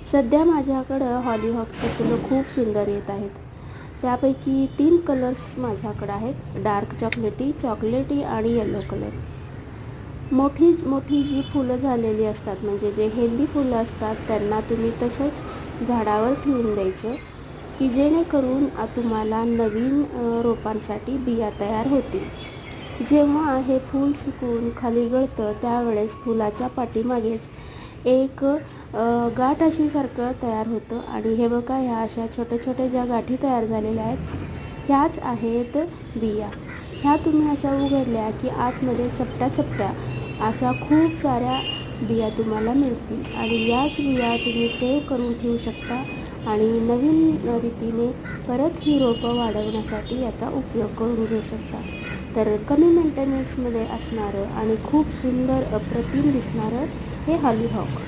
सध्या माझ्याकडं हॉलीहॉकची फुलं खूप सुंदर येत आहेत. त्यापैकी 3 कलर्स माझ्याकडं आहेत. डार्क चॉकलेटी आणि येलो कलर. मोठी मोठी जी फुलं झालेली असतात, म्हणजे जे हेल्दी फुलं असतात, त्यांना तुम्ही तसंच झाडावर ठेवून द्यायचं, की जेणेकरून तुम्हाला नवीन रोपांसाठी बिया तयार होतील. जेव्हा हे फूल सुकून खाली गळतं, त्यावेळेस फुलाच्या पाठीमागेच एक गाठ अशी सारखं तयार होतं. आणि हे बघा, ह्या अशा छोट्या छोट्या ज्या गाठी तयार झालेल्या आहेत, ह्याच आहेत बिया. ह्या तुम्ही अशा उघडल्या की आतमध्ये चपट्या चपट्या अशा खूप साऱ्या बिया तुम्हाला मिळतील. आणि याच बिया तुम्ही सेव्ह करून ठेवू शकता आणि नवीन रीतीने परत ही रोपं वाढवण्यासाठी याचा उपयोग करून घेऊ शकता. तर कमी मेंटेनन्समध्ये असणारं आणि खूप सुंदर अप्रतिम दिसणारं हे हॉलीहॉक.